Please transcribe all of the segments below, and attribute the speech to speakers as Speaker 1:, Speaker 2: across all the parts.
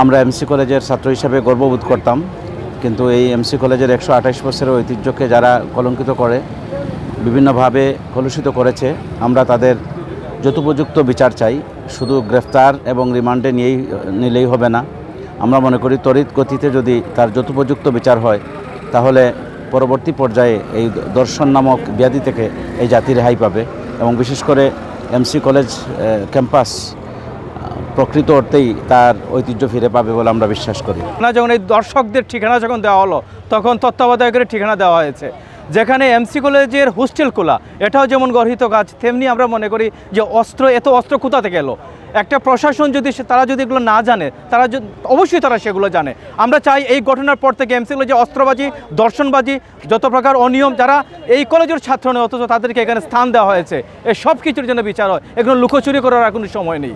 Speaker 1: আমরা এমসি কলেজের ছাত্র হিসেবে গর্ববোধ করতাম, কিন্তু এই এমসি কলেজের 128 বছরের ঐতিহ্যকে যারা কলঙ্কিত করে, বিভিন্নভাবে কলুষিত করেছে, আমরা তাদের যথোপযুক্ত বিচার চাই। শুধু গ্রেফতার এবং রিমান্ডে নিলেই হবে না। আমরা মনে করি তড়িৎ গতিতে যদি তার যথোপযুক্ত বিচার হয়, তাহলে পরবর্তী পর্যায়ে এই দর্শন নামক ব্যাধি থেকে এই জাতি রেহাই পাবে এবং বিশেষ করে এমসি কলেজ ক্যাম্পাস প্রকৃত অর্থেই তার ঐতিহ্য ফিরে পাবে বলে আমরা বিশ্বাস করি।
Speaker 2: যখন এই দর্শকদের ঠিকানা যখন দেওয়া হলো, তখন তত্ত্বাবধায়কের ঠিকানা দেওয়া হয়েছে, যেখানে এমসি কলেজের হোস্টেল খোলা, এটাও যেমন গর্হিত কাজ, তেমনি আমরা মনে করি যে এত অস্ত্র কোথা থেকে এলো। একটা প্রশাসন যদি তারা যদি এগুলো না জানে, অবশ্যই তারা সেগুলো জানে। আমরা চাই এই ঘটনার পর থেকে এমসি কলেজে অস্ত্রবাজি, দর্শনবাজি, যত প্রকার অনিয়ম, যারা এই কলেজের ছাত্র নয় অথচ তাদেরকে এখানে স্থান দেওয়া হয়েছে, এই সব কিছুর জন্য বিচার হয়। এগুলো লুকোচুরি করার আর কোনো সময় নেই।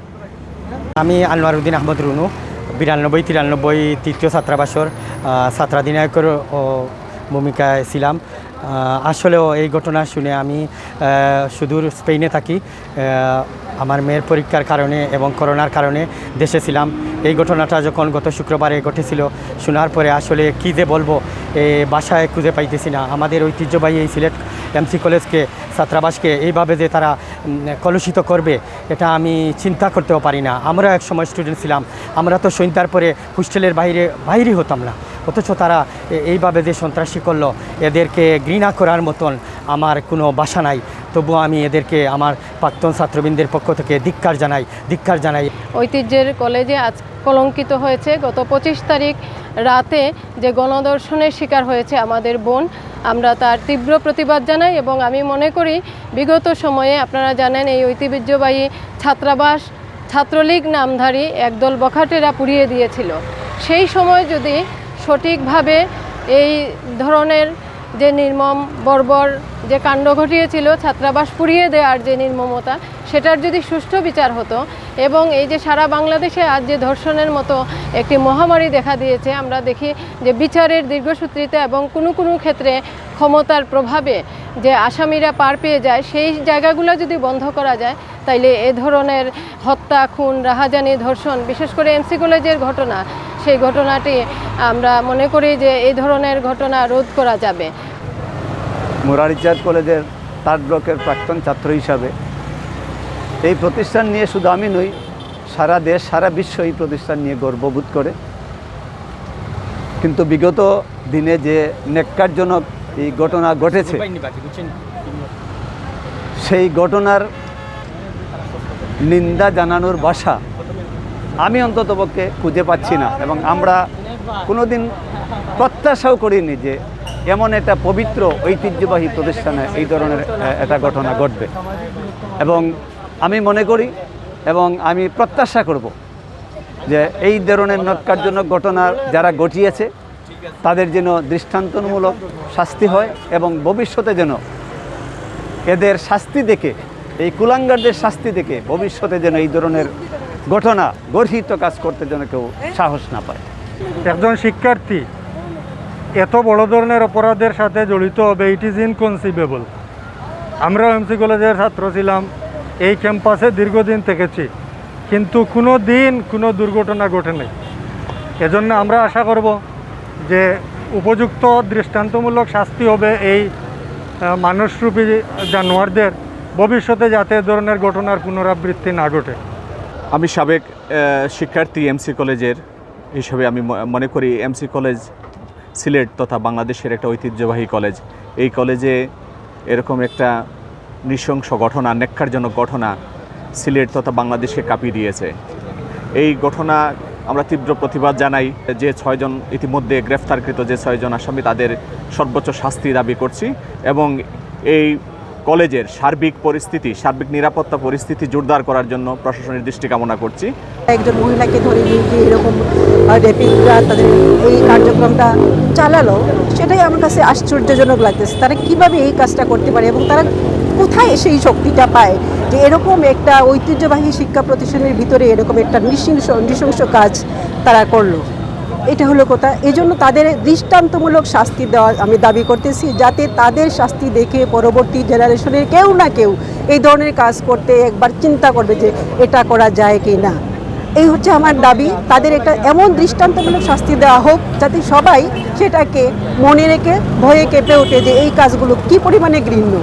Speaker 3: আমি আনোয়ার উদ্দিন আহমদ রুনু, 92-93 তৃতীয় ছাত্রাবাসর ছাত্রাধিনায়কের ভূমিকায় ছিলাম। আসলেও এই ঘটনা শুনে আমি সুদূর স্পেনে থাকি, আমার মেয়ের পরীক্ষার কারণে এবং করোনার কারণে দেশে ছিলাম। এই ঘটনাটা যখন গত শুক্রবারে ঘটেছিল, শোনার পরে আসলে কী যে বলবো, বাসায় খুঁজে পাইতেছি না। আমাদের ঐতিহ্যবাহী এই সিলেট এমসি কলেজকে, ছাত্রাবাসকে এইভাবে যে তারা কলুষিত করবে, এটা আমি চিন্তা করতেও পারি না। আমরা এক সময় স্টুডেন্ট ছিলাম, আমরা তো সন্ধ্যার পরে হোস্টেলের বাইরে হতাম না, অথচ তারা এইভাবে যে সন্ত্রাসী করলো, এদেরকে ঘৃণা করার মতন আমার কোনো ভাষা নাই। তবুও আমি এদেরকে আমার প্রাক্তন ছাত্রবৃন্দের পক্ষ থেকে ধিক্কার জানাই।
Speaker 4: ঐতিহ্যের কলেজে আজ কলঙ্কিত হয়েছে। গত 25 তারিখ রাতে যে গণধর্ষণের শিকার হয়েছে আমাদের বোন, আমরা তার তীব্র প্রতিবাদ জানাই এবং আমি মনে করি বিগত সময়ে আপনারা জানেন এই ঐতিহ্যবাহী ছাত্রাবাস ছাত্রলীগ নামধারী একদল বখাটেরা পুড়িয়ে দিয়েছিল। সেই সময় যদি সঠিকভাবে এই ধরনের যে নির্মম বর্বর যে কাণ্ড ঘটিয়েছিল, ছাত্রাবাস পুড়িয়ে দেওয়ার যে নির্মমতা, সেটার যদি সুষ্ঠু বিচার হতো এবং এই যে সারা বাংলাদেশে আজ যে ধর্ষণের মতো একটি মহামারী দেখা দিয়েছে, আমরা দেখি যে বিচারের দীর্ঘসূত্রিতা এবং কোনো ক্ষেত্রে ক্ষমতার প্রভাবে যে আসামিরা পার পেয়ে যায়, সেই জায়গাগুলো যদি বন্ধ করা যায়, তাইলে এ ধরনের হত্যা, খুন, রাহাজানি, ধর্ষণ, বিশেষ করে এমসি কলেজের ঘটনা, সেই ঘটনাটি আমরা মনে করি যে এই ধরনের ঘটনা রোধ করা যাবে।
Speaker 5: মুরারইজাত কলেজের 3rd ব্লকের প্রাক্তন ছাত্র হিসাবে এই প্রতিষ্ঠান নিয়ে শুধু আমি নই, সারা দেশ সারা বিশ্ব এই প্রতিষ্ঠান নিয়ে গর্ববোধ করে। কিন্তু বিগত দিনে যে ন্যাক্কারজনক এই ঘটনা ঘটেছে, সেই ঘটনার নিন্দা জানানোর ভাষা আমি অন্ততপক্ষে খুঁজে পাচ্ছি না এবং আমরা কোনোদিন প্রত্যাশাও করিনি যে এমন একটা পবিত্র ঐতিহ্যবাহী প্রতিষ্ঠানে এই ধরনের একটা ঘটনা ঘটবে। এবং আমি মনে করি এবং আমি প্রত্যাশা করব যে এই ধরনের ন্যাক্কারজনক ঘটনা যারা ঘটিয়েছে তাদের যেন দৃষ্টান্তমূলক শাস্তি হয় এবং ভবিষ্যতে যেন এদের শাস্তি দেখে, এই কুলাঙ্গারদের শাস্তি দেখে ভবিষ্যতে যেন এই ধরনের ঘটনা, গর্হিত কাজ করতে যেন কেউ সাহস না পায়।
Speaker 6: একজন শিক্ষার্থী এত বড় ধরনের অপরাধের সাথে জড়িত হবে, ইট ইজ ইনকনসিভেবল। আমরা এমসি কলেজের ছাত্র ছিলাম, এই ক্যাম্পাসে দীর্ঘদিন থেকেছি, কিন্তু কোনো দিন কোনো দুর্ঘটনা ঘটে নাই। এজন্য আমরা আশা করব যে উপযুক্ত দৃষ্টান্তমূলক শাস্তি হবে এই মানুষরূপী জানোয়ারদের, ভবিষ্যতে যাতে এ ধরনের ঘটনার পুনরাবৃত্তি না ঘটে।
Speaker 7: আমি সাবেক শিক্ষার্থী এমসি কলেজের হিসেবে আমি মনে করি এমসি কলেজ সিলেট তথা বাংলাদেশের একটা ঐতিহ্যবাহী কলেজ। এই কলেজে এরকম একটা নৃশংস ঘটনা, ন্যাক্কারজনক ঘটনা সিলেট তথা বাংলাদেশকে কাঁপিয়ে দিয়েছে। এই ঘটনা আমরা তীব্র প্রতিবাদ জানাই। যে 6 জন ইতিমধ্যে গ্রেফতারকৃত যে 6 জন আসামি, তাদের সর্বোচ্চ শাস্তি দাবি করছি এবং এই কলেজের সার্বিক নিরাপত্তা পরিস্থিতি জোরদার করার জন্য প্রশাসনের দৃষ্টি কামনা করছি।
Speaker 8: একজন মহিলাকে ধরে নিয়ে গিয়ে এরকম রেপিংরা তাদের এই কার্যক্রমটা চালালো, সেটাই আমার কাছে আশ্চর্যজনক লাগতেছে। তারা কিভাবে এই কাজটা করতে পারে এবং তারা কোথায় সেই শক্তিটা পায় যে এরকম একটা ঐতিহ্যবাহী শিক্ষা প্রতিষ্ঠানের ভিতরে এরকম একটা নৃশংস কাজ তারা করলো। এটা হলো কথা। এই জন্য তাদের দৃষ্টান্তমূলক শাস্তি দেওয়া আমি দাবি করতেছি, যাতে তাদের শাস্তি দেখে পরবর্তী জেনারেশনের কেউ না কেউ এই ধরনের কাজ করতে একবার চিন্তা করবে যে এটা করা যায় কি না। এই হচ্ছে আমার দাবি, তাদের একটা এমন দৃষ্টান্তমূলক শাস্তি দেওয়া হোক যাতে সবাই সেটাকে মনে রেখে ভয়ে কেঁপে ওঠে যে এই কাজগুলো কী পরিমাণে ঘৃণ্য।